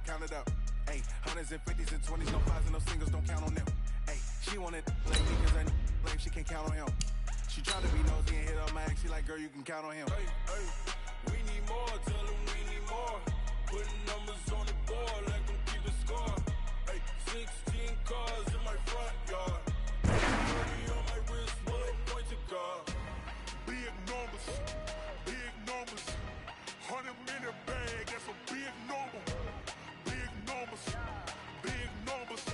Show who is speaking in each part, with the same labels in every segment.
Speaker 1: count it up. Hey, hundreds and fifties and 20s, no fives and no singles, don't count on them. Hey, she wanted like me cause I blame, she can't count on him. She tried to be nosy and hit up my ex, she like, girl, you can count on him. Hey, we need more, tell them we need more. Putting numbers on the board, let them keep the score. Hey, 16 cars in my front yard. 30 on my wrist, bullet point to God. Big numbers, 100 minute bag, that's a big number. Big numbers,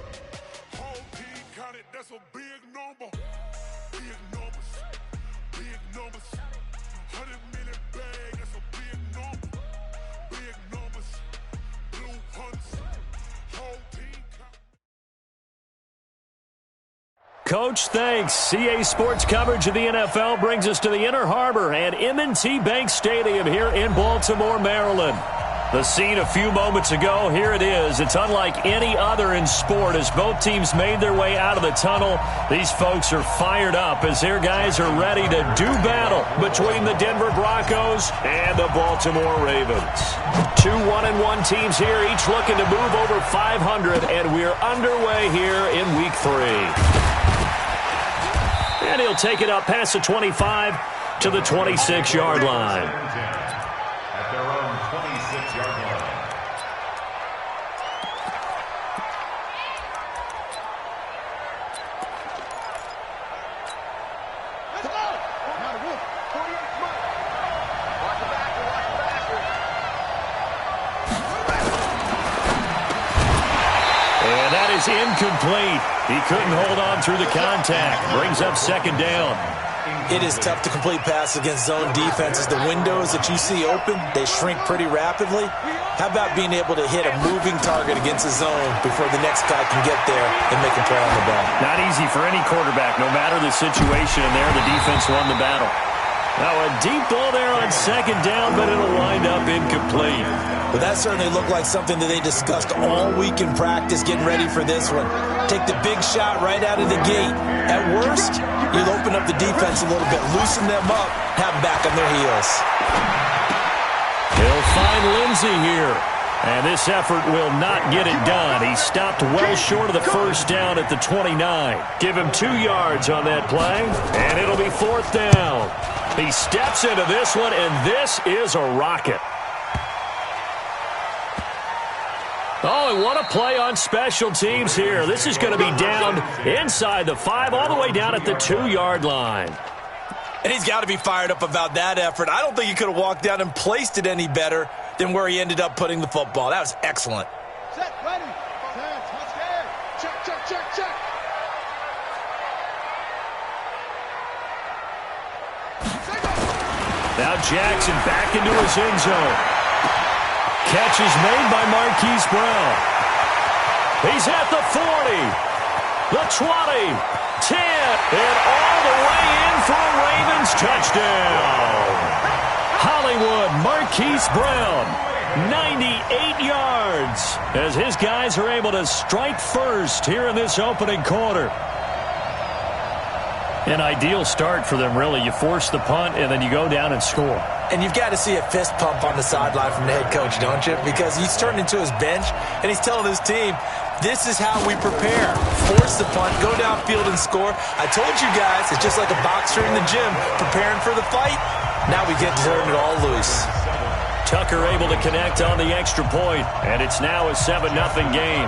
Speaker 1: whole team counted, that's a big number. Big numbers, 100 minute bag, that's a big number. Big numbers, blue hunts, whole team counted.
Speaker 2: Coach, thanks. CA Sports coverage of the NFL brings us to the Inner Harbor at M&T Bank Stadium here in Baltimore, Maryland. The scene a few moments ago, here it is. It's unlike any other in sport as both teams made their way out of the tunnel. These folks are fired up as their guys are ready to do battle between the Denver Broncos and the Baltimore Ravens. Two 1-1 teams here, each looking to move over 500, and we're underway here in Week 3. And he'll take it up past the 25 to the 26-yard line.
Speaker 3: At their own 26-yard line.
Speaker 4: Let's go! Now the Wolf, 48, come on. Watch the backer, watch the backer.
Speaker 2: And that is incomplete. He couldn't hold on through the contact. Brings up second down.
Speaker 5: It is tough to complete passes against zone defenses. The windows that you see open, they shrink pretty rapidly. How about being able to hit a moving target against a zone before the next guy can get there and make a play on the ball?
Speaker 2: Not easy for any quarterback, no matter the situation. And there, the defense won the battle. Now a deep ball there on second down, but it'll wind up incomplete.
Speaker 5: But that certainly looked like something that they discussed all week in practice, getting ready for this one. Take the big shot right out of the gate. At worst, you'll open up the defense a little bit, loosen them up, have them back on their heels.
Speaker 2: He'll find Lindsey here. And this effort will not get it done. He stopped well short of the first down at the 29. Give him 2 yards on that play, and it'll be fourth down. He steps into this one, and this is a rocket. Oh, and what a play on special teams here. This is going to be down inside the 5, all the way down at the 2-yard line.
Speaker 5: And he's got to be fired up about that effort. I don't think he could have walked down and placed it any better than where he ended up putting the football. That was excellent.
Speaker 4: Set, ready. Set, let's get. Check.
Speaker 2: Now Jackson back into his end zone. Catch is made by Marquise Brown. He's at the 40, the 20, 10, and all the way in for a Ravens touchdown. Hollywood Marquise Brown, 98 yards, as his guys are able to strike first here in this opening quarter. An ideal start for them, really. You force the punt, and then you go down and score.
Speaker 5: And you've got to see a fist pump on the sideline from the head coach, don't you? Because he's turned into his bench, and he's telling his team, this is how we prepare. Force the punt, go downfield and score. I told you guys, it's just like a boxer in the gym preparing for the fight. Now we get to turn it all loose.
Speaker 2: Tucker able to connect on the extra point, and it's now a 7-0 game.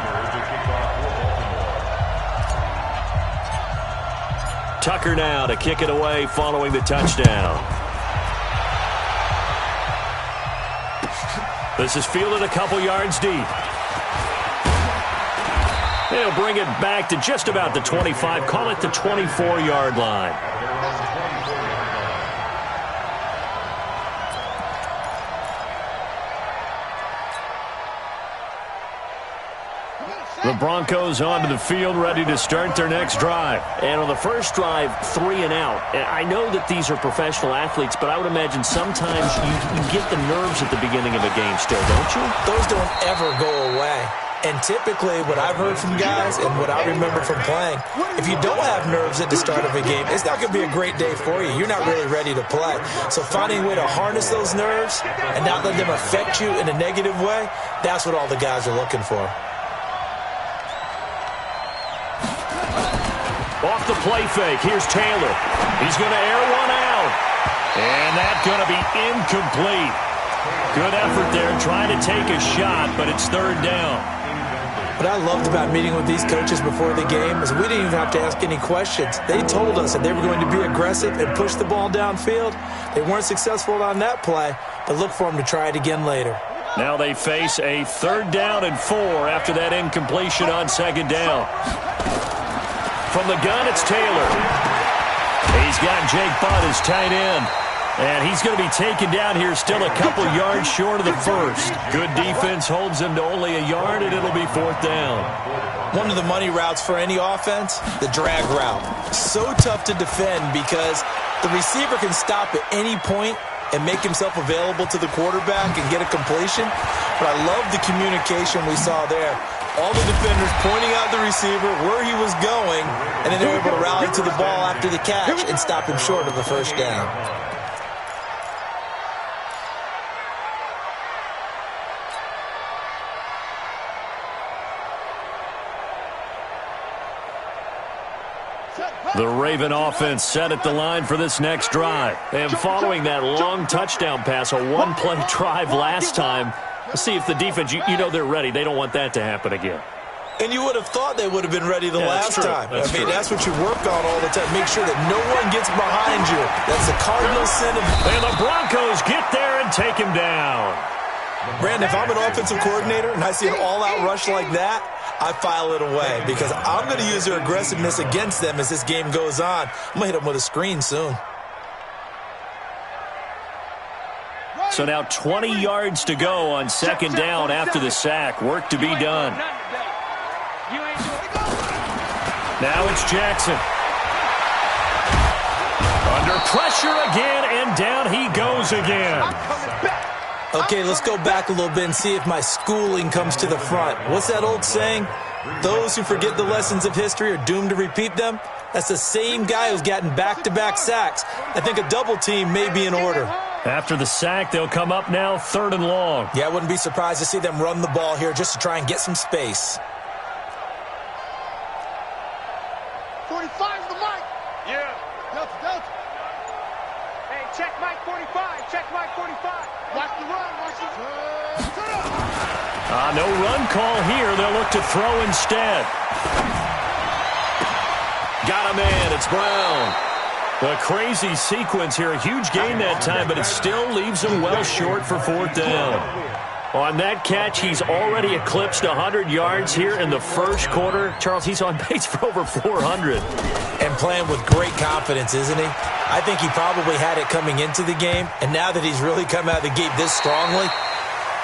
Speaker 2: Tucker now to kick it away following the touchdown. This is fielded a couple yards deep. He'll bring it back to just about the 25, call it the 24-yard line. The Broncos onto the field, ready to start their next drive.
Speaker 6: And on the first drive, 3 and out. And I know that these are professional athletes, but I would imagine sometimes you get the nerves at the beginning of a game still, don't you?
Speaker 5: Those don't ever go away. And typically what I've heard from guys and what I remember from playing, if you don't have nerves at the start of a game, it's not going to be a great day for you. You're not really ready to play. So finding a way to harness those nerves and not let them affect you in a negative way, that's what all the guys are looking for.
Speaker 2: Off the play fake, here's Taylor. He's going to air one out. And that's going to be incomplete. Good effort there trying to take a shot, but it's third down.
Speaker 5: What I loved about meeting with these coaches before the game is we didn't even have to ask any questions. They told us that they were going to be aggressive and push the ball downfield. They weren't successful on that play, but look for them to try it again later.
Speaker 2: Now they face a 3rd down and 4 after that incompletion on 2nd down. From the gun, it's Taylor. He's got Jake Butt as tight end. And he's going to be taken down here still a couple yards short of the first. Good defense holds him to only a yard, and it'll be 4th down.
Speaker 5: One of the money routes for any offense, the drag route. So tough to defend because the receiver can stop at any point and make himself available to the quarterback and get a completion. But I love the communication we saw there. All the defenders pointing out the receiver, where he was going, and then they were able to rally to the ball after the catch and stop him short of a 1st down.
Speaker 2: The Raven offense set at the line for this next drive. And following that long touchdown pass, a one-play drive last time, let's see if the defense, you know they're ready. They don't want that to happen again.
Speaker 5: And you would have thought they would have been ready the last time. That's what you work on all the time. Make sure that no one gets behind you. That's the cardinal sin of...
Speaker 2: And the Broncos get there and take him down.
Speaker 5: Brandon, if I'm an offensive coordinator and I see an all-out rush like that, I file it away because I'm going to use their aggressiveness against them as this game goes on. I'm going to hit them with a screen soon.
Speaker 2: So now 20 yards to go on 2nd down after the sack. Work to be done. Now it's Jackson. Under pressure again, and down he goes again.
Speaker 5: Okay, let's go back a little bit and see if my schooling comes to the front. What's that old saying? Those who forget the lessons of history are doomed to repeat them. That's the same guy who's gotten back-to-back sacks. I think a double team may be in order.
Speaker 2: After the sack, they'll come up now 3rd and long.
Speaker 5: Yeah, I wouldn't be surprised to see them run the ball here just to try and get some space.
Speaker 4: 45's the mic. Yeah. Delta. Hey, check mic 45. Check mic 45. Watch the run. Watch the
Speaker 2: no run call here. They'll look to throw instead. Got a man. It's Brown. A crazy sequence here. A huge gain that time, but it still leaves him well short for 4th down. On that catch, he's already eclipsed 100 yards here in the first quarter. Charles, he's on pace for over 400.
Speaker 5: And playing with great confidence, isn't he? I think he probably had it coming into the game, and now that he's really come out of the gate this strongly,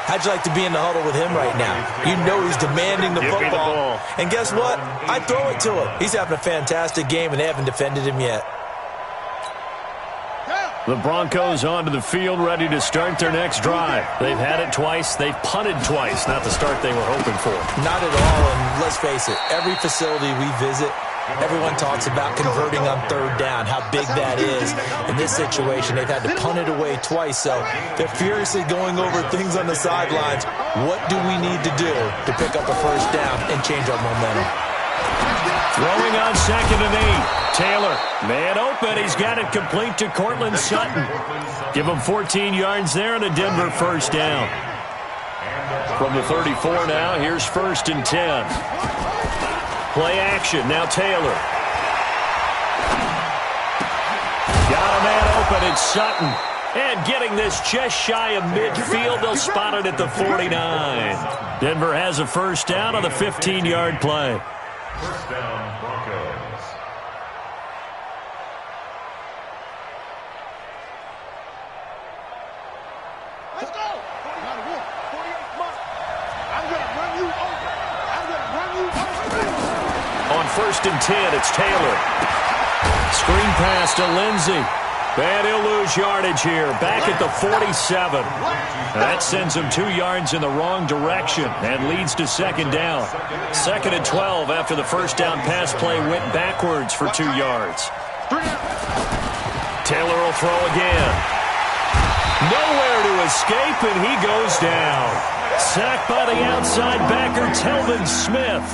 Speaker 5: how'd you like to be in the huddle with him right now? You know he's demanding the football. And guess what? I throw it to him. He's having a fantastic game, and they haven't defended him yet.
Speaker 2: The Broncos onto the field, ready to start their next drive. They've had it twice. They've punted twice. Not the start they were hoping for.
Speaker 5: Not at all, and let's face it, every facility we visit, everyone talks about converting on 3rd down, how big that is. In this situation, they've had to punt it away twice, so they're furiously going over things on the sidelines. What do we need to do to pick up a 1st down and change our momentum?
Speaker 2: Throwing on 2nd and 8. Taylor, man open. He's got it complete to Cortland Sutton. Give him 14 yards there and a Denver 1st down. From the 34 now, here's 1st and 10. Play action. Now Taylor. Got a man open. It's Sutton. And getting this just shy of midfield. They'll spot it at the 49. Denver has a 1st down on the 15-yard play.
Speaker 3: 1st down, Broncos.
Speaker 4: Let's go. Not a wolf. 48 months. I'm going to run you over. I'm going to run you over.
Speaker 2: On 1st and 10, it's Taylor. Screen pass to Lindsey. And he'll lose yardage here, back at the 47. That sends him 2 yards in the wrong direction and leads to second down. 2nd and 12 after the first down pass play went backwards for 2 yards. Taylor will throw again. Nowhere to escape, and he goes down. Sacked by the outside backer, Telvin Smith.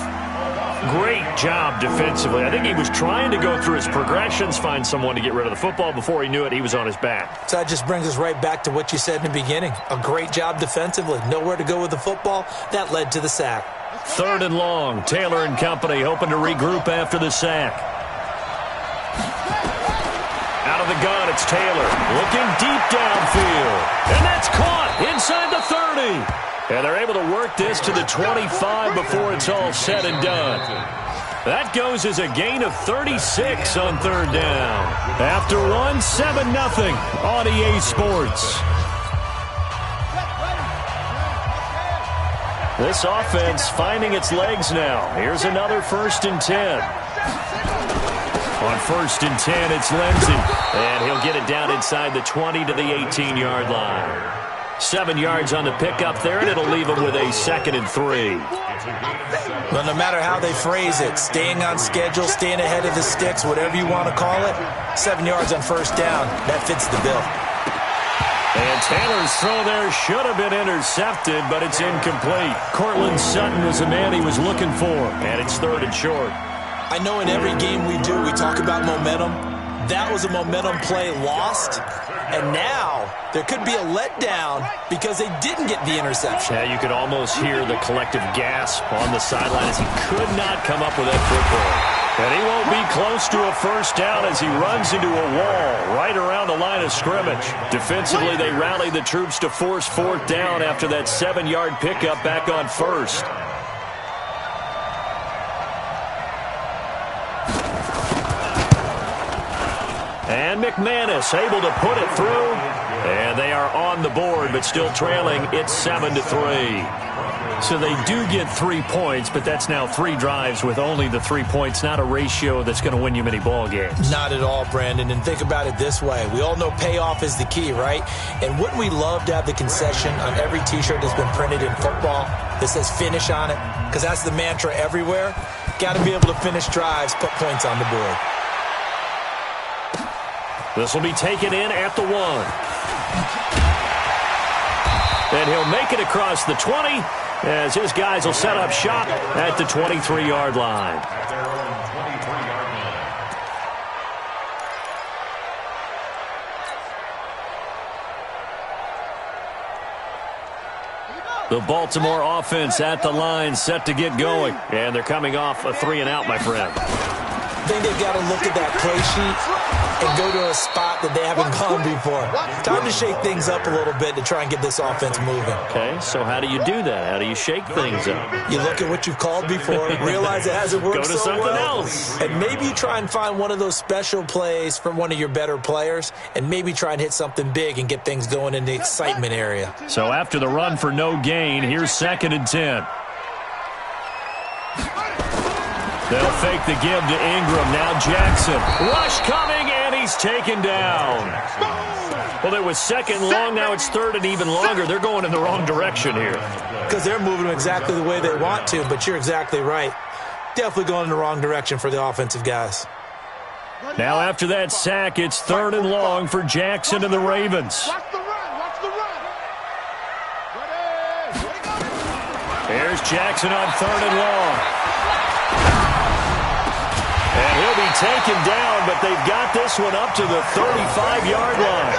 Speaker 2: Great job defensively. I think he was trying to go through his progressions, find someone to get rid of the football. Before he knew it, he was on his back.
Speaker 5: So that just brings us right back to what you said in the beginning. A great job defensively. Nowhere to go with the football. That led to the sack.
Speaker 2: 3rd and long. Taylor and company hoping to regroup after the sack. Out of the gun, it's Taylor. Looking deep downfield. And that's caught inside the 30. And they're able to work this to the 25 before it's all said and done. That goes as a gain of 36 on 3rd down. After 7-0 on EA Sports. This offense finding its legs now. Here's another 1st and 10. On 1st and 10, it's Lindsey. And he'll get it down inside the 20 to the 18-yard line. 7 yards on the pickup there, and it'll leave him with a 2nd and 3.
Speaker 5: Well, no matter how they phrase it, staying on schedule, staying ahead of the sticks, whatever you want to call it, 7 yards on 1st down, that fits the bill.
Speaker 2: And Taylor's throw there should have been intercepted, but it's incomplete. Cortland Sutton was the man he was looking for, and it's 3rd and short.
Speaker 5: I know in every game we do, we talk about momentum. That was a momentum play lost, and now there could be a letdown because they didn't get the interception.
Speaker 2: Yeah, you could almost hear the collective gasp on the sideline as he could not come up with that football. And he won't be close to a 1st down as he runs into a wall right around the line of scrimmage. Defensively, they rally the troops to force 4th down after that 7-yard pickup back on 1st. And McManus able to put it through. And they are on the board, but still trailing. It's 7-3. So they do get 3 points, but that's now 3 drives with only the 3 points. Not a ratio that's going to win you many ball games.
Speaker 5: Not at all, Brandon. And think about it this way. We all know payoff is the key, right? And wouldn't we love to have the concession on every T-shirt that's been printed in football that says finish on it? Because that's the mantra everywhere. Got to be able to finish drives, put points on the board.
Speaker 2: This will be taken in at the 1. And he'll make it across the 20 as his guys will set up shop at the 23-yard line. The Baltimore offense at the line set to get going. And they're coming off a 3-and-out, my friend.
Speaker 5: I think they've got to look at that play sheet and go to a spot that they haven't gone before. Time to shake things up a little bit to try and get this offense moving.
Speaker 2: Okay, so how do you do that? How do you shake things up?
Speaker 5: You look at what you've called before, realize it hasn't worked
Speaker 2: so well. Go to something else.
Speaker 5: And maybe you try and find one of those special plays from one of your better players, and maybe try and hit something big and get things going in the excitement area.
Speaker 2: So after the run for no gain, here's 2nd and 10. They'll fake the give to Ingram. Now Jackson. Rush coming, and he's taken down. Well, it was 2nd and long. Now it's 3rd and even longer. They're going in the wrong direction here.
Speaker 5: Because they're moving them exactly the way they want to, but you're exactly right. Definitely going in the wrong direction for the offensive guys.
Speaker 2: Now after that sack, it's 3rd and long for Jackson and the Ravens.
Speaker 4: Watch the run. Watch the run.
Speaker 2: Here's Jackson on 3rd and long. And he'll be taken down, but they've got this one up to the 35-yard line.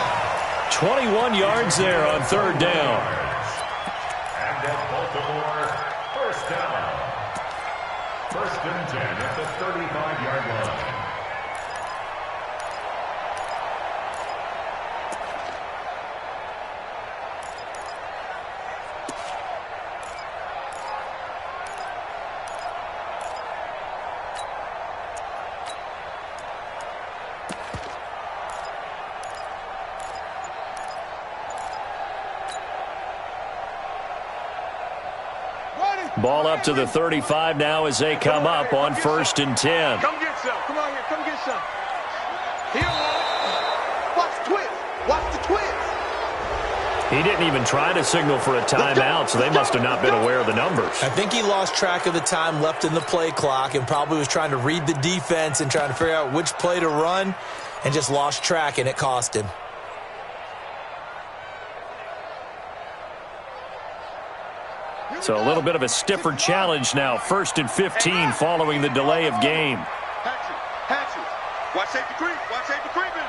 Speaker 2: 21 yards there on 3rd down.
Speaker 3: And at Baltimore, 1st down. 1st and 10 at the 35-yard line.
Speaker 2: Ball up to the 35 now as they come up on 1st and 10.
Speaker 4: Come get some. Come on here. Come get some. Here, watch
Speaker 2: He didn't even try to signal for a timeout, so they must have not been aware of the numbers.
Speaker 5: I think he lost track of the time left in the play clock and probably was trying to read the defense and trying to figure out which play to run and just lost track, and it cost him.
Speaker 2: So a little bit of a stiffer challenge now. 1st and 15 following the delay of game.
Speaker 4: Hatcher. Watch safety creep. Watch safety creeping.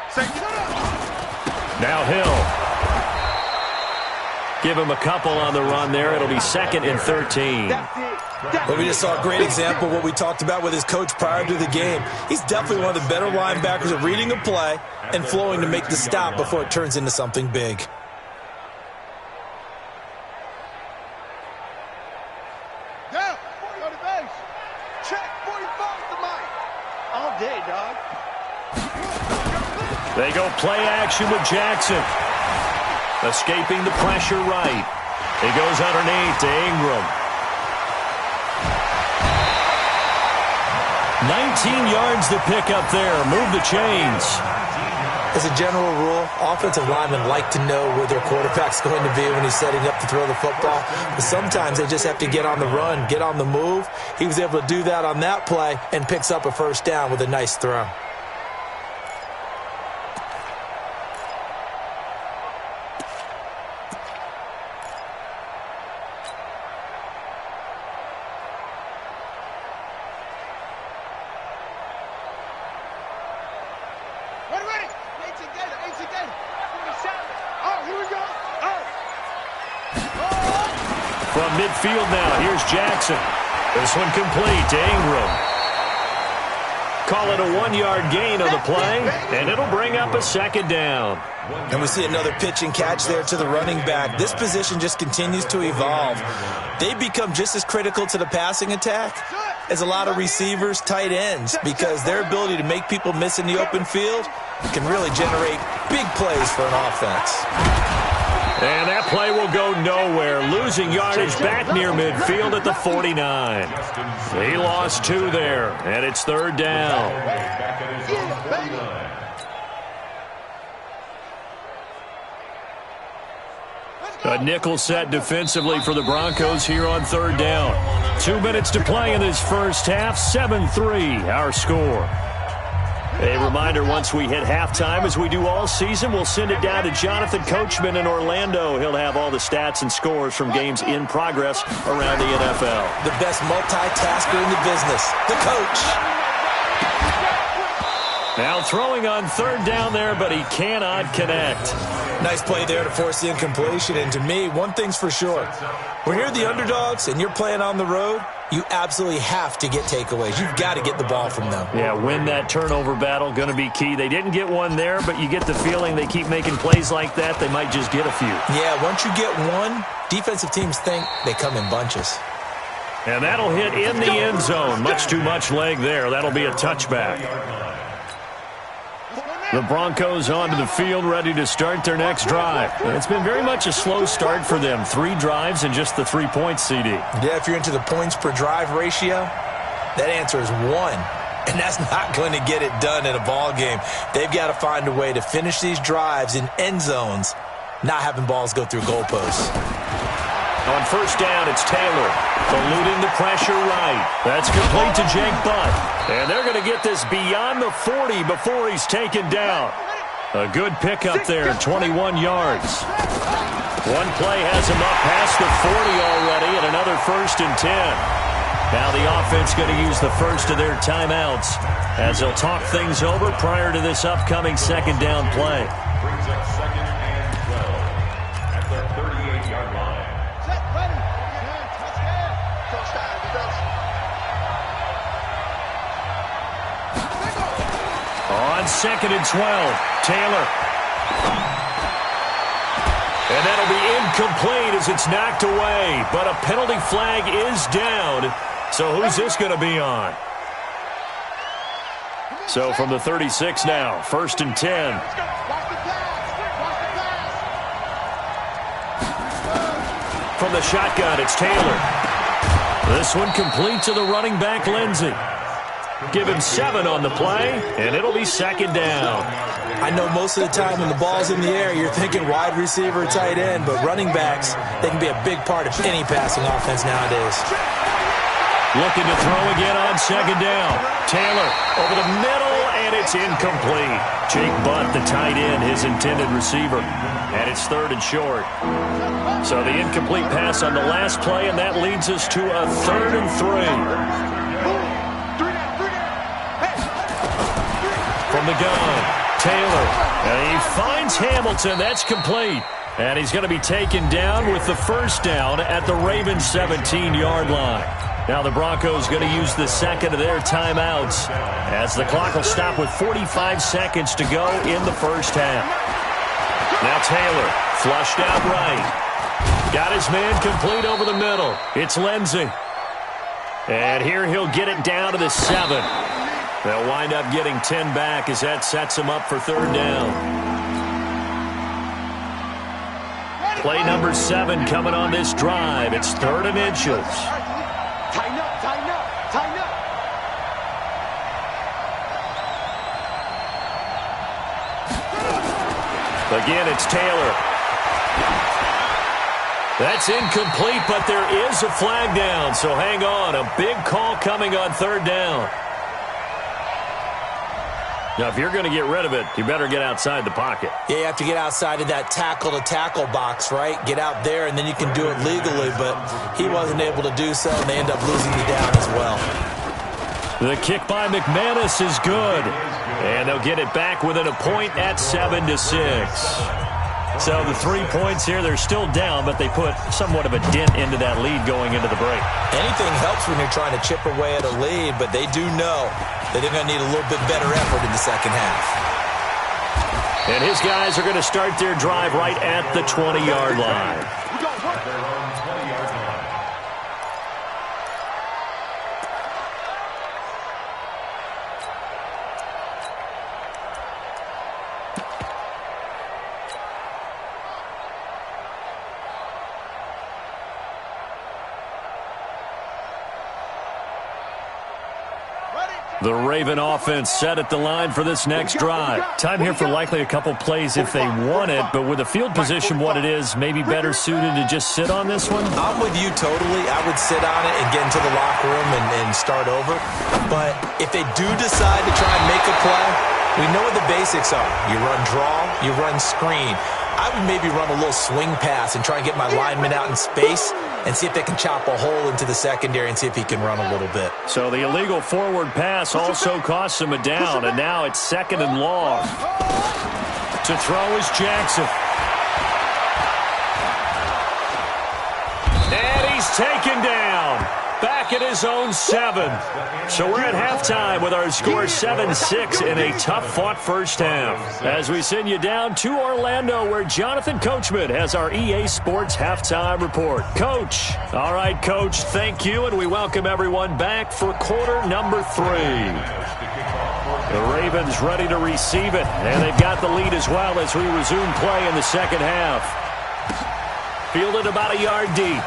Speaker 4: Safety.
Speaker 2: Now Hill. Give him a couple on the run there. It'll be 2nd and 13.
Speaker 5: Well, we just saw a great example of what we talked about with his coach prior to the game. He's definitely one of the better linebackers at reading a play and flowing to make the stop before it turns into something big.
Speaker 4: Down. 40 on the base. Check. 45 the mic. All day, dog.
Speaker 2: They go play action with Jackson. Escaping the pressure right. He goes underneath to Ingram. 19 yards to pick up there. Move the chains.
Speaker 5: As a general rule, offensive linemen like to know where their quarterback's going to be when he's setting up to throw the football. But sometimes they just have to get on the run, get on the move. He was able to do that on that play and picks up a first down with a nice throw.
Speaker 2: From midfield now, here's Jackson. This one complete to Ingram. Call it a 1-yard gain on the play, and it'll bring up a 2nd down.
Speaker 5: And we see another pitch and catch there to the running back. This position just continues to evolve. They become just as critical to the passing attack as a lot of receivers, tight ends, because their ability to make people miss in the open field can really generate big plays for an offense.
Speaker 2: And that play will go nowhere. Losing yardage back near midfield at the 49. He lost 2 there, and it's 3rd down. A nickel set defensively for the Broncos here on 3rd down. 2 minutes to play in this first half. 7-3 our score. A reminder, once we hit halftime, as we do all season, we'll send it down to Jonathan Coachman in Orlando. He'll have all the stats and scores from games in progress around the NFL.
Speaker 5: The best multitasker in the business, the coach.
Speaker 2: Now throwing on 3rd down there, but he cannot connect.
Speaker 5: Nice play there to force the incompletion. And to me, one thing's for sure. When you're the underdogs and you're playing on the road, you absolutely have to get takeaways. You've got to get the ball from them.
Speaker 2: Yeah, win that turnover battle, going to be key. They didn't get one there, but you get the feeling they keep making plays like that, they might just get a few.
Speaker 5: Yeah, once you get one, defensive teams think they come in bunches.
Speaker 2: And that'll hit in the end zone. Much too much leg there. That'll be a touchback. The Broncos onto the field, ready to start their next drive. It's been very much a slow start for them. 3 drives and just the 3 points, CD.
Speaker 5: Yeah, if you're into the points per drive ratio, that answer is 1. And that's not going to get it done in a ball game. They've got to find a way to finish these drives in end zones, not having balls go through goalposts.
Speaker 2: On 1st down, it's Taylor. Eluding the pressure right. That's complete to Jake Butt. And they're going to get this beyond the 40 before he's taken down. A good pickup there, 21 yards. One play has him up past the 40 already, and another 1st and 10. Now the offense going to use the first of their timeouts as they'll talk things over prior to this upcoming 2nd down play.
Speaker 3: Brings up 2nd and 12 at the 38-yard line.
Speaker 2: On 2nd and 12, Taylor. And that'll be incomplete as it's knocked away. But a penalty flag is down. So who's this going to be on? So from the 36 now, 1st and 10. From the shotgun, it's Taylor. This one complete to the running back, Lindsey. Give him 7 on the play, and it'll be second down.
Speaker 5: I know most of the time when the ball's in the air, you're thinking wide receiver, tight end, but running backs, they can be a big part of any passing offense nowadays.
Speaker 2: Looking to throw again on second down. Taylor over the middle, and it's incomplete. Jake Butt, the tight end, his intended receiver. And it's 3rd and short. So the incomplete pass on the last play, and that leads us to a 3rd and 3. From the gun, Taylor. And he finds Hamilton. That's complete. And he's going to be taken down with the first down at the Ravens' 17-yard line. Now the Broncos going to use the second of their timeouts as the clock will stop with 45 seconds to go in the first half. Now Taylor, flushed out right. Got his man complete over the middle. It's Lindsey. And here he'll get it down to the 7. They'll wind up getting 10 back as that sets him up for 3rd down. Play number 7 coming on this drive. It's 3rd and inches.
Speaker 4: Tighten up, tighten up, tighten up.
Speaker 2: Again, it's Taylor. That's incomplete, but there is a flag down, so hang on. A big call coming on 3rd down. Now, if you're going to get rid of it, you better get outside the pocket.
Speaker 5: Yeah, you have to get outside of that tackle-to-tackle box, right? Get out there, and then you can do it legally, but he wasn't able to do so, and they end up losing the down as well.
Speaker 2: The kick by McManus is good, and they'll get it back within a point at 7-6. So the 3 points here, they're still down, but they put somewhat of a dent into that lead going into the break.
Speaker 5: Anything helps when you're trying to chip away at a lead, but they do know that they're going to need a little bit better effort in the second half.
Speaker 2: And his guys are going to start their drive right at the 20-yard line. The Raven offense set at the line for this next drive. Time here for likely a couple plays if they want it, but with the field position what it is, maybe better suited to just sit on this one?
Speaker 5: I'm with you totally. I would sit on it and get into the locker room and start over. But if they do decide to try and make a play, we know what the basics are. You run draw, you run screen. I would maybe run a little swing pass and try and get my lineman out in space and see if they can chop a hole into the secondary and see if he can run a little bit.
Speaker 2: So the illegal forward pass also costs him a down, and now it's 2nd and long. To throw is Jackson. And he's taken down. Back at his own 7. So we're at halftime with our score 7-6 in a tough-fought first half. As we send you down to Orlando, where Jonathan Coachman has our EA Sports halftime report. Coach. All right, Coach, thank you, and we welcome everyone back for quarter number 3. The Ravens ready to receive it, and they've got the lead as well as we resume play in the second half. Fielded about a yard deep.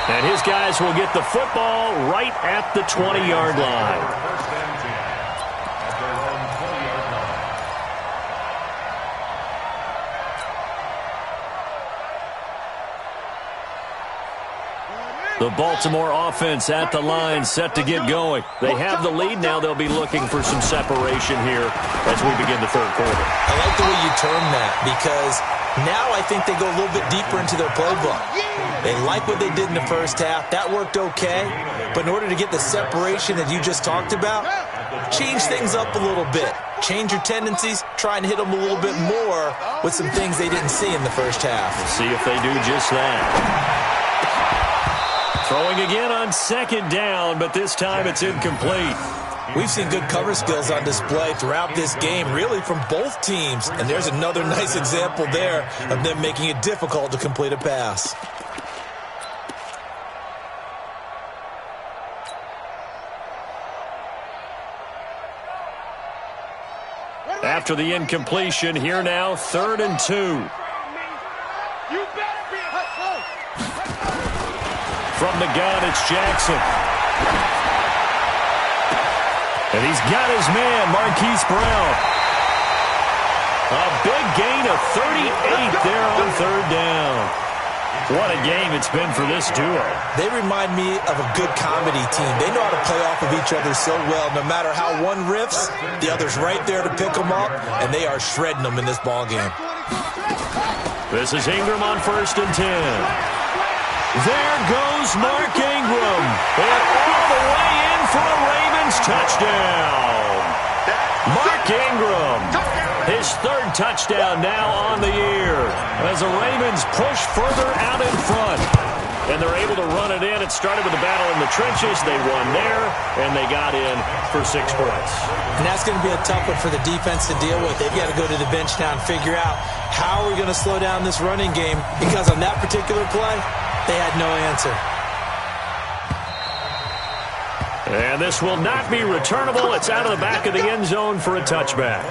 Speaker 2: And his guys will get the football right at the 20-yard line. The Baltimore offense at the line, set to get going. They have the lead. Now they'll be looking for some separation here as we begin the third quarter.
Speaker 5: I like the way you term that, because now I think they go a little bit deeper into their playbook. They like what they did in the first half. That worked okay. But in order to get the separation that you just talked about, change things up a little bit. Change your tendencies. Try and hit them a little bit more with some things they didn't see in the first half.
Speaker 2: We'll see if they do just that. Throwing again on second down, but this time it's incomplete.
Speaker 5: We've seen good cover skills on display throughout this game, really from both teams. And there's another nice example there of them making it difficult to complete a pass.
Speaker 2: After the incompletion, here now, 3rd and 2.
Speaker 4: You better be
Speaker 2: From the gun, it's Jackson. And he's got his man, Marquise Brown. A big gain of 38 there on third down. What a game it's been for this duo.
Speaker 5: They remind me of a good comedy team. They know how to play off of each other so well. No matter how one riffs, the other's right there to pick them up, and they are shredding them in this ball game.
Speaker 2: This is Ingram on 1st and 10. There goes Mark Ingram. And all the way in for a Ravens touchdown. Mark Ingram, his 3rd touchdown now on the year as the Ravens push further out in front. And they're able to run it in. It started with a battle in the trenches. They won there, and they got in for 6 points.
Speaker 5: And that's going to be a tough one for the defense to deal with. They've got to go to the bench now and figure out how are we going to slow down this running game, because on that particular play, they had no answer.
Speaker 2: And this will not be returnable. It's out of the back of the end zone for a touchback.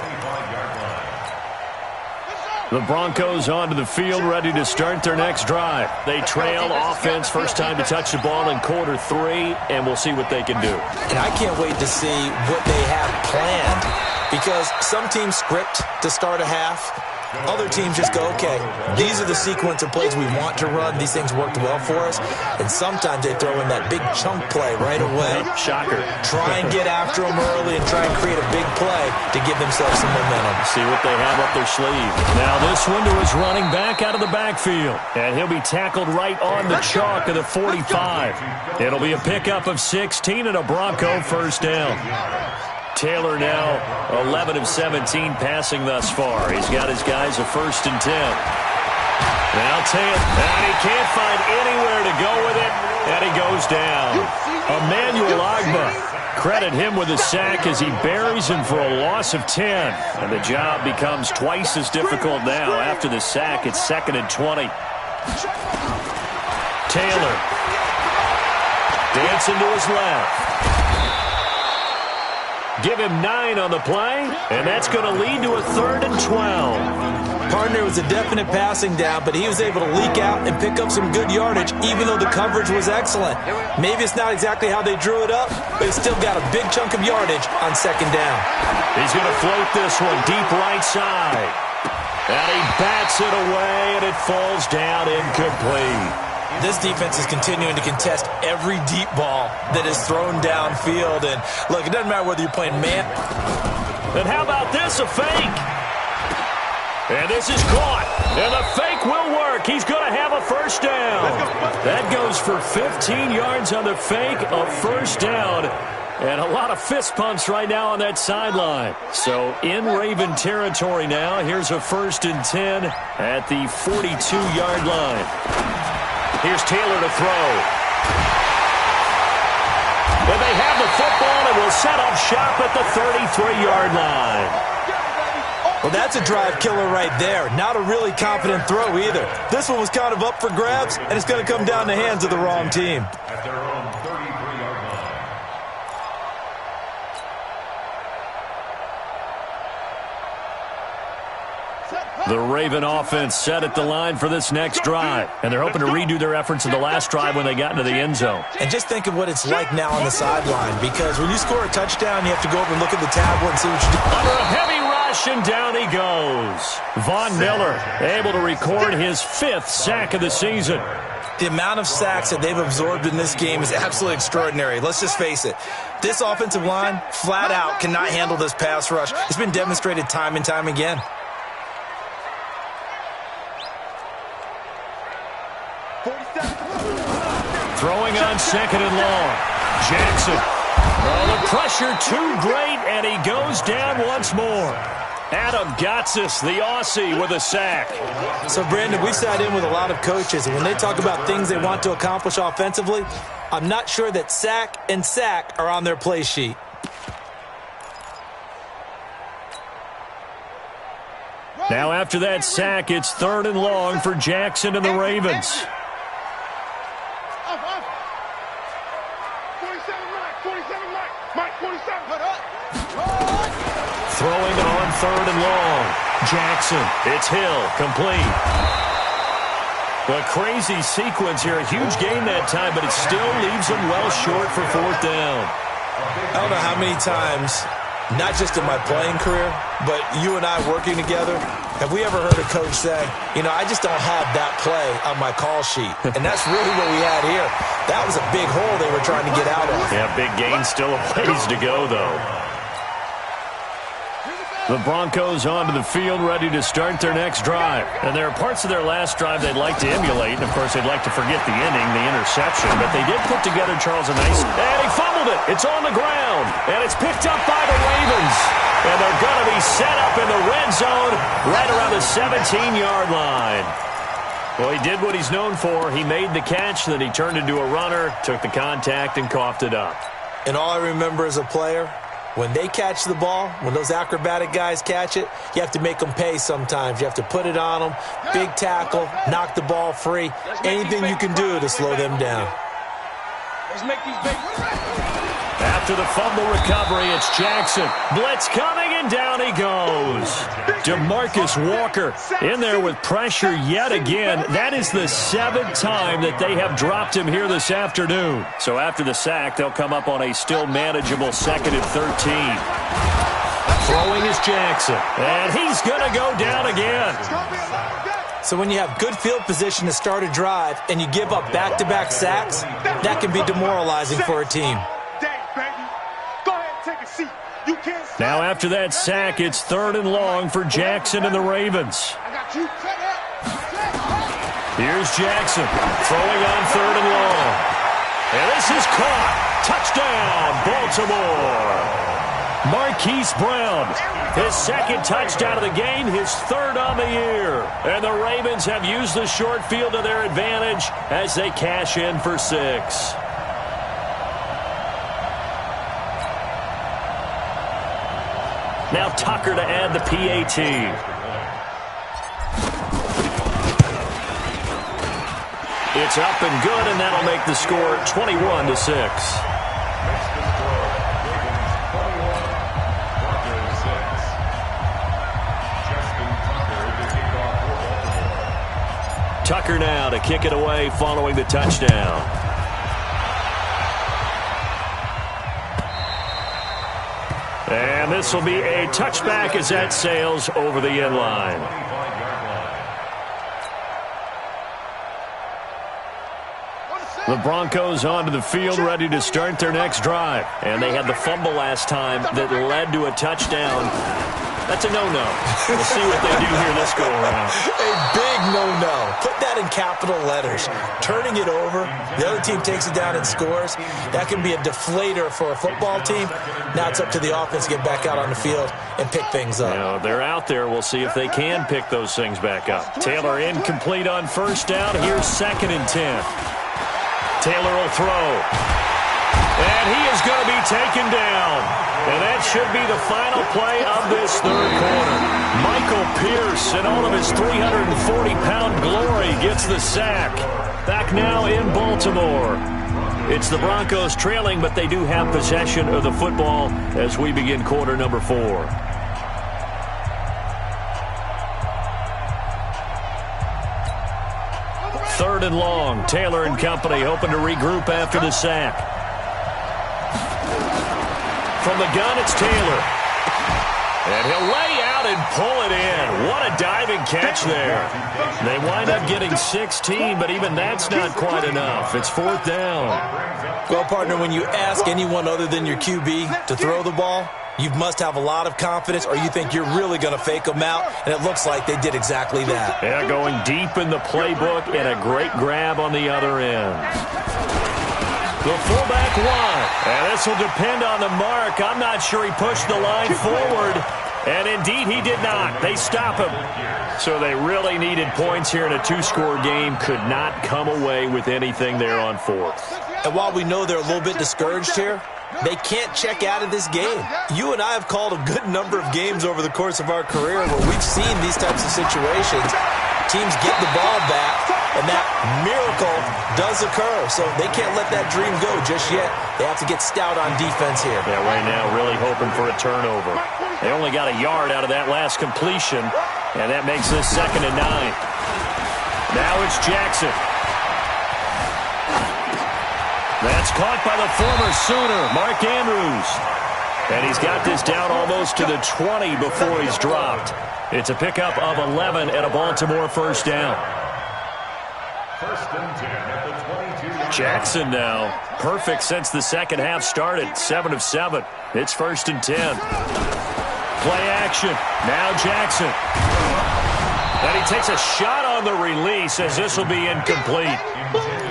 Speaker 2: The Broncos onto the field, ready to start their next drive. They trail offense, first time to touch the ball in quarter 3, and we'll see what they can do.
Speaker 5: And I can't wait to see what they have planned, because some teams script to start a half. Other teams just go, okay, these are the sequence of plays we want to run. These things worked well for us. And sometimes they throw in that big chunk play right away.
Speaker 2: Shocker.
Speaker 5: Try and get after them early and try and create a big play to give themselves some momentum.
Speaker 2: See what they have up their sleeve. Now this one to his running back out of the backfield. And he'll be tackled right on the chalk of the 45. It'll be a pickup of 16 and a Bronco first down. Taylor now 11 of 17 passing thus far. He's got his guys a 1st and 10. Now Taylor, and he can't find anywhere to go with it, and he goes down. Emmanuel Ogbah, credit him with a sack as he buries him for a loss of 10. And the job becomes twice as difficult now. After the sack, it's 2nd and 20. Taylor dancing to his left. Give him 9 on the play, and that's going to lead to a 3rd and 12.
Speaker 5: Partner was a definite passing down, but he was able to leak out and pick up some good yardage, even though the coverage was excellent. Maybe it's not exactly how they drew it up, but he's still got a big chunk of yardage on 2nd down.
Speaker 2: He's going to float this one deep right side. And he bats it away, and it falls down incomplete.
Speaker 5: This defense is continuing to contest every deep ball that is thrown downfield. And, look, it doesn't matter whether you're playing man.
Speaker 2: And how about this, a fake? And this is caught. And the fake will work. He's going to have a 1st down. That goes for 15 yards on the fake, a 1st down. And a lot of fist pumps right now on that sideline. So in Raven territory now. Here's a 1st and 10 at the 42-yard line. Here's Taylor to throw. And they have the football and will set up shop at the 33-yard line.
Speaker 5: Well, that's a drive killer right there. Not a really confident throw either. This one was kind of up for grabs, and it's going to come down the hands of the wrong team.
Speaker 3: At their own 33-yard line.
Speaker 2: The Raven offense set at the line for this next drive. And they're hoping to redo their efforts in the last drive when they got into the end zone.
Speaker 5: And just think of what it's like now on the sideline, because when you score a touchdown, you have to go over and look at the tablet and see what you do.
Speaker 2: Under a heavy rush, and down he goes. Von Miller able to record his 5th sack of the season.
Speaker 5: The amount of sacks that they've absorbed in this game is absolutely extraordinary. Let's just face it. This offensive line, flat out, cannot handle this pass rush. It's been demonstrated time and time again.
Speaker 2: Throwing on 2nd and long. Jackson. Oh, the pressure too great, and he goes down once more. Adam Gotsis, the Aussie, with a sack.
Speaker 5: So, Brandon, we've sat in with a lot of coaches, and when they talk about things they want to accomplish offensively, I'm not sure that sack and sack are on their play sheet.
Speaker 2: Now, after that sack, it's 3rd and long for Jackson and the Ravens. Throwing on 3rd and long. Jackson, it's Hill, complete. A crazy sequence here. A huge gain that time, but it still leaves him well short for 4th down.
Speaker 5: I don't know how many times, not just in my playing career, but you and I working together, have we ever heard a coach say, I just don't have that play on my call sheet. And that's really what we had here. That was a big hole they were trying to get out of.
Speaker 2: Yeah, big gain, still a ways to go, though. The Broncos onto the field, ready to start their next drive. And there are parts of their last drive they'd like to emulate. And, of course, they'd like to forget the inning, the interception. But they did put together, Charles, a nice... And he fumbled it. It's on the ground. And it's picked up by the Ravens. And they're going to be set up in the red zone right around the 17-yard line. Well, he did what he's known for. He made the catch, then he turned into a runner, took the contact, and coughed it up.
Speaker 5: And all I remember as a player... when they catch the ball, when those acrobatic guys catch it, you have to make them pay sometimes. You have to put it on them, big tackle, knock the ball free. Anything you can do to slow them down.
Speaker 4: Let's make these big.
Speaker 2: After the fumble recovery, it's Jackson. Blitz coming, and down he goes. DeMarcus Walker in there with pressure yet again. That is the 7th time that they have dropped him here this afternoon. So after the sack, they'll come up on a still manageable 2nd and 13. Throwing is Jackson, and he's going to go down again.
Speaker 5: So when you have good field position to start a drive and you give up back-to-back sacks, that can be demoralizing for a team.
Speaker 2: Now after that sack, it's 3rd and long for Jackson and the Ravens. Here's Jackson throwing on 3rd and long. And this is caught. Touchdown, Baltimore. Marquise Brown, his 2nd touchdown of the game, his 3rd on the year. And the Ravens have used the short field to their advantage as they cash in for 6. Now Tucker to add the PAT. It's up and good, and that'll make the score 21-6. Tucker now to kick it away following the touchdown. And this will be a touchback as that sails over the end line. The Broncos onto the field, ready to start their next drive. And they had the fumble last time that led to a touchdown. That's a no-no. We'll see what they do here this go-around.
Speaker 5: A big no-no. Put that in capital letters. Turning it over, the other team takes it down and scores. That can be a deflator for a football team. Now it's up to the offense to get back out on the field and pick things up.
Speaker 2: Now, they're out there. We'll see if they can pick those things back up. Taylor incomplete on 1st down. Here's 2nd and 10. Taylor will throw. And he is going to be taken down. And that should be the final play of this 3rd quarter. Michael Pierce, in all of his 340-pound glory, gets the sack. Back now in Baltimore. It's the Broncos trailing, but they do have possession of the football as we begin quarter number 4. Third and long. Taylor and company hoping to regroup after the sack. From the gun, it's Taylor. And he'll lay out and pull it in. What a diving catch there. They wind up getting 16, but even that's not quite enough. It's 4th down.
Speaker 5: Well, partner, when you ask anyone other than your QB to throw the ball, you must have a lot of confidence, or you think you're really going to fake them out, and it looks like they did exactly that.
Speaker 2: Yeah, going deep in the playbook and a great grab on the other end. The fullback won, and this will depend on the mark. I'm not sure he pushed the line forward, and indeed he did not. They stop him. So they really needed points here in a 2-score game. Could not come away with anything there on 4th.
Speaker 5: And while we know they're a little bit discouraged here, they can't check out of this game. You and I have called a good number of games over the course of our career where we've seen these types of situations. Teams get the ball back, and that miracle does occur. So they can't let that dream go just yet. They have to get stout on defense here.
Speaker 2: Yeah, right now really hoping for a turnover. They only got a yard out of that last completion, and that makes this 2nd and 9. Now it's Jackson. That's caught by the former Sooner, Mark Andrews. And he's got this down almost to the 20 before he's dropped. It's a pickup of 11 and a Baltimore first down.
Speaker 3: First and 10 at the 22.
Speaker 2: Jackson now. Perfect since the second half started. 7 of 7. It's first and 10. Play action. Now Jackson. And he takes a shot on the release as this will be incomplete.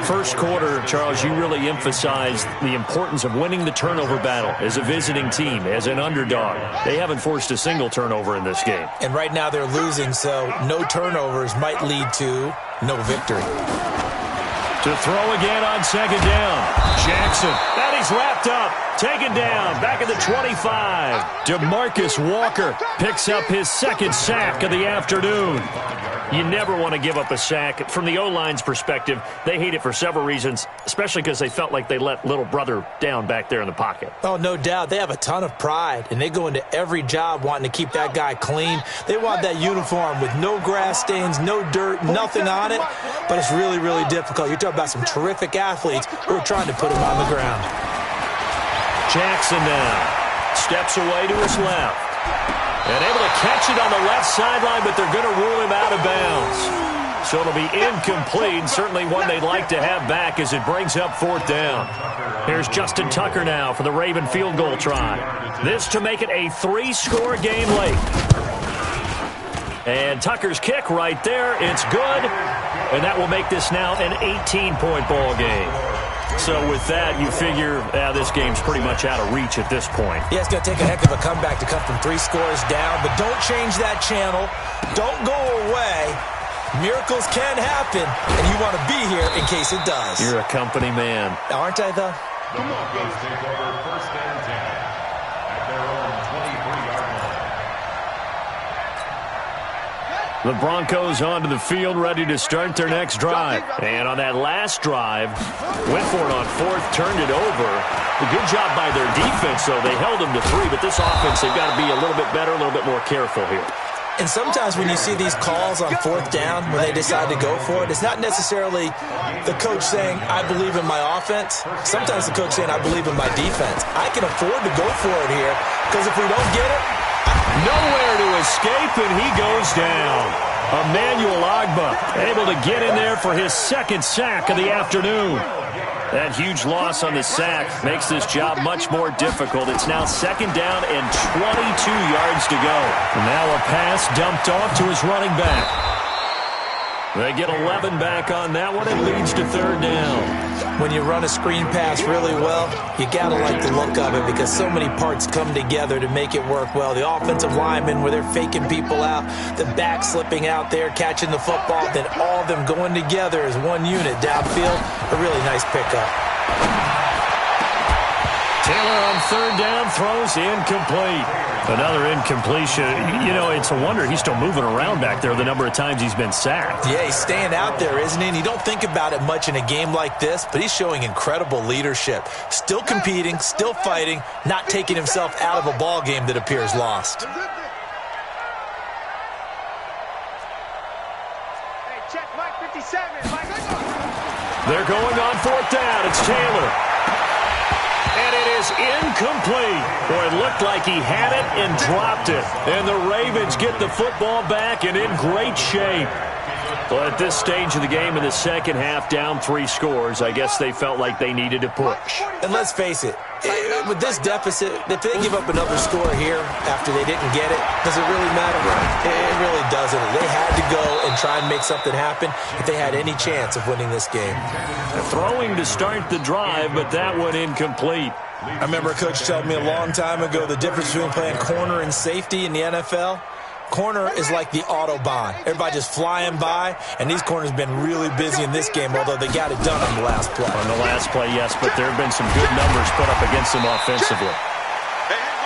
Speaker 2: First quarter, Charles, you really emphasized the importance of winning the turnover battle as a visiting team, as an underdog. They haven't forced a single turnover in this game.
Speaker 5: And right now they're losing, so no turnovers might lead to no victory.
Speaker 2: To throw again on second down. Jackson. And he's wrapped up. Taken down. Back at the 25. DeMarcus Walker picks up his second sack of the afternoon. You never want to give up a sack. From the O-line's perspective, they hate it for several reasons, especially because they felt like they let little brother down back there in the pocket.
Speaker 5: Oh, no doubt. They have a ton of pride, and they go into every job wanting to keep that guy clean. They want that uniform with no grass stains, no dirt, nothing on it, but it's really, really difficult. You're talking about some terrific athletes who are trying to put him on the ground.
Speaker 2: Jackson now steps away to his left. And able to catch it on the left sideline, but they're going to rule him out of bounds. So it'll be incomplete, certainly one they'd like to have back as it brings up fourth down. Here's Justin Tucker now for the Raven field goal try. This to make it a 3-score game late. And Tucker's kick right there. It's good. And that will make this now an 18-point ball game. So with that, you figure this game's pretty much out of reach at this point.
Speaker 5: Yeah, it's going to take a heck of a comeback to come from 3 scores down, but don't change that channel. Don't go away. Miracles can happen, and you want to be here in case it does.
Speaker 2: You're a company man.
Speaker 5: Aren't I, though?
Speaker 3: The Broncos take over first and 10 at their own 23-yard line.
Speaker 2: The Broncos onto the field, ready to start their next drive. And on that last drive, went for it on fourth, turned it over. A good job by their defense, though. They held them to 3, but this offense, they've got to be a little bit better, a little bit more careful here.
Speaker 5: And sometimes when you see these calls on fourth down, when they decide to go for it, it's not necessarily the coach saying, I believe in my offense. Sometimes the coach saying, I believe in my defense. I can afford to go for it here, because if we don't get it,
Speaker 2: nowhere to escape, and he goes down. Emmanuel Ogbah able to get in there for his second sack of the afternoon. That huge loss on the sack makes this job much more difficult. It's now second down and 22 yards to go. Now a pass dumped off to his running back. They get 11 back on that one. It leads to third down.
Speaker 5: When you run a screen pass really well, you got to like the look of it because so many parts come together to make it work well. The offensive linemen where they're faking people out, the back slipping out there, catching the football, then all of them going together as one unit downfield. A really nice pickup.
Speaker 2: Taylor on third down throws incomplete. Another incompletion. You know, it's a wonder he's still moving around back there the number of times he's been sacked.
Speaker 5: Yeah, he's staying out there, isn't he? And you don't think about it much in a game like this, but he's showing incredible leadership. Still competing, still fighting, not taking himself out of a ball game that appears lost.
Speaker 4: Hey, check Mike 57. Mike.
Speaker 2: They're going on fourth down. It's Taylor. And it is incomplete. Boy, it looked like he had it and dropped it. And the Ravens get the football back and in great shape. But at this stage of the game in the second half, down 3 scores, I guess they felt like they needed to push.
Speaker 5: And let's face it, with this deficit, if they give up another score here after they didn't get it, does it really matter? It really doesn't. They had to go and try and make something happen if they had any chance of winning this game.
Speaker 2: Throwing to start the drive, but that one incomplete.
Speaker 5: I remember a coach telling me a long time ago the difference between playing corner and safety in the NFL. Corner is like the Autobahn. Everybody just flying by, and these corners have been really busy in this game, although they got it done on the last play.
Speaker 2: On the last play, yes, but there have been some good numbers put up against them offensively.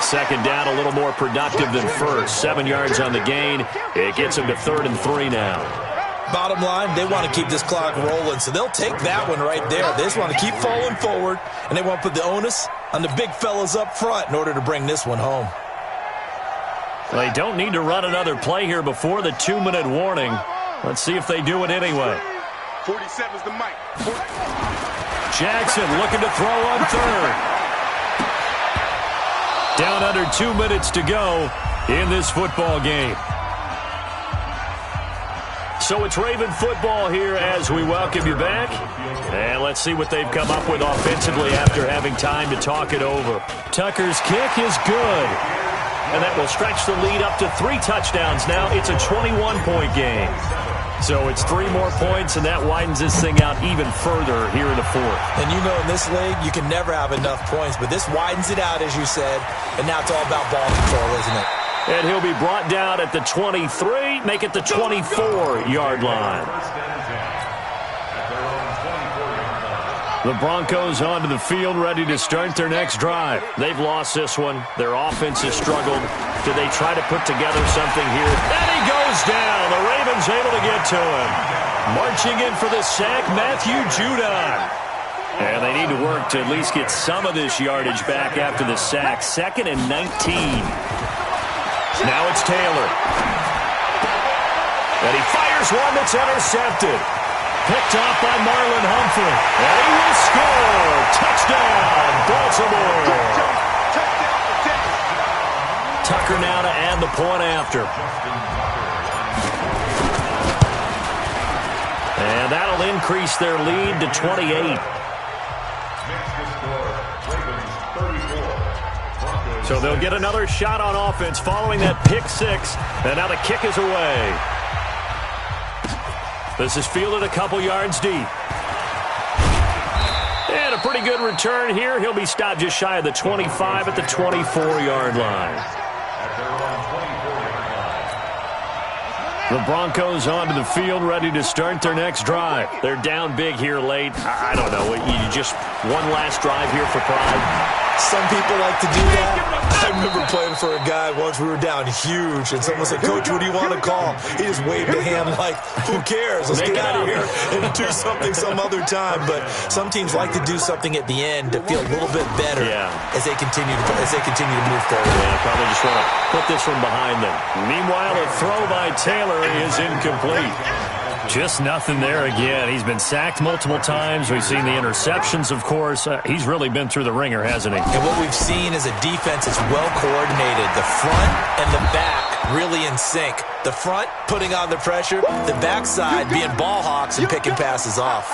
Speaker 2: Second down, a little more productive than first. 7 yards on the gain. It gets them to 3rd and 3 now.
Speaker 5: Bottom line, they want to keep this clock rolling, so they'll take that one right there. They just want to keep falling forward, and they want to put the onus on the big fellas up front in order to bring this one home.
Speaker 2: They don't need to run another play here before the 2-minute warning. Let's see if they do it anyway.
Speaker 4: 47's the mic.
Speaker 2: Jackson looking to throw on third. Down under 2 minutes to go in this football game. So it's Raven football here as we welcome you back. And let's see what they've come up with offensively after having time to talk it over. Tucker's kick is good. And that will stretch the lead up to 3 touchdowns now. It's a 21-point game. So it's 3 more points, and that widens this thing out even further here in the fourth.
Speaker 5: And you know in this league, you can never have enough points, but this widens it out, as you said, and now it's all about ball control, isn't it?
Speaker 2: And he'll be brought down at the 23, make it the 24-yard line. The Broncos onto the field, ready to start their next drive. They've lost this one. Their offense has struggled. Do they try to put together something here? And he goes down. The Ravens able to get to him. Marching in for the sack, Matthew Judon. And they need to work to at least get some of this yardage back after the sack. 2nd and 19. Now it's Taylor. And he fires one that's intercepted. Picked off by Marlon Humphrey. And he will score. Touchdown, Baltimore. Tucker now to add the point after. And that'll increase their lead to 28. So they'll get another shot on offense following that pick 6. And now the kick is away. This is fielded a couple yards deep. And a pretty good return here. He'll be stopped just shy of the 25 at the 24-yard line. The Broncos onto the field, ready to start their next drive. They're down big here late. I don't know. You just one last drive here for pride.
Speaker 5: Some people like to do that. I remember playing for a guy once. We were down huge, and someone said, "Coach, what do you want to call?" He just waved a hand like, "Who cares? Let's get out of here and do something some other time." But some teams like to do something at the end to feel a little bit better as they continue to move forward.
Speaker 2: Yeah, probably just want to put this one behind them. Meanwhile, a throw by Taylor is incomplete. Just nothing there again. He's been sacked multiple times. We've seen the interceptions, of course. He's really been through the ringer, hasn't he?
Speaker 5: And what we've seen is a defense that's well coordinated. The front and the back really in sync. The front putting on the pressure. The backside being ball hawks and picking passes off.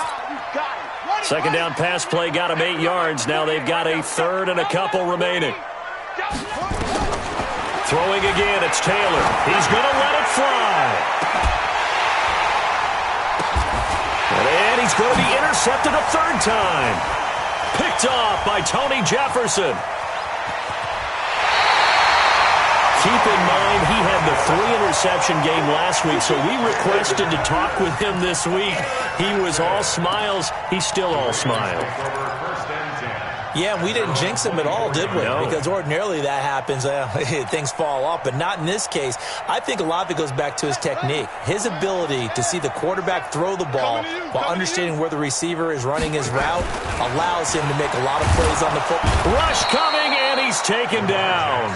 Speaker 2: Second down pass play got him 8 yards. Now they've got a 3rd and a couple remaining. Throwing again, it's Taylor. He's going to let it fly. And he's going to be intercepted a 3rd time. Picked off by Tony Jefferson. Keep in mind, he had the 3-interception game last week, so we requested to talk with him this week. He was all smiles. He's still all smiles.
Speaker 5: Yeah, we didn't jinx him at all, did we?
Speaker 2: No.
Speaker 5: Because ordinarily that happens. Things fall off, but not in this case. I think a lot of it goes back to his technique. His ability to see the quarterback throw the ball while understanding where the receiver is running his route allows him to make a lot of plays on the football.
Speaker 2: Rush coming, and he's taken down.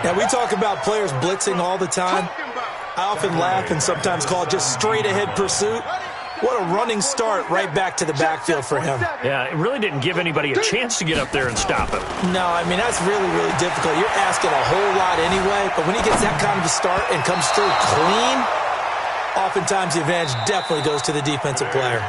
Speaker 5: Now, we talk about players blitzing all the time. I often laugh and sometimes call it just straight-ahead pursuit. What a running start right back to the backfield for him.
Speaker 2: Yeah, it really didn't give anybody a chance to get up there and stop him.
Speaker 5: No, I mean, that's really, really difficult. You're asking a whole lot anyway, but when he gets that kind of a start and comes through clean, oftentimes the advantage definitely goes to the defensive player.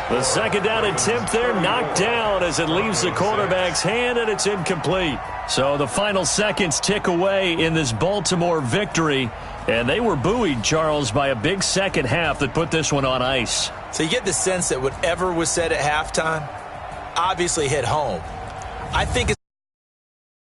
Speaker 2: The second down attempt there knocked down as it leaves the quarterback's hand, and it's incomplete. So the final seconds tick away in this Baltimore victory. And they were buoyed, Charles, by a big second half that put this one on ice.
Speaker 5: So you get the sense that whatever was said at halftime obviously hit home. I think it's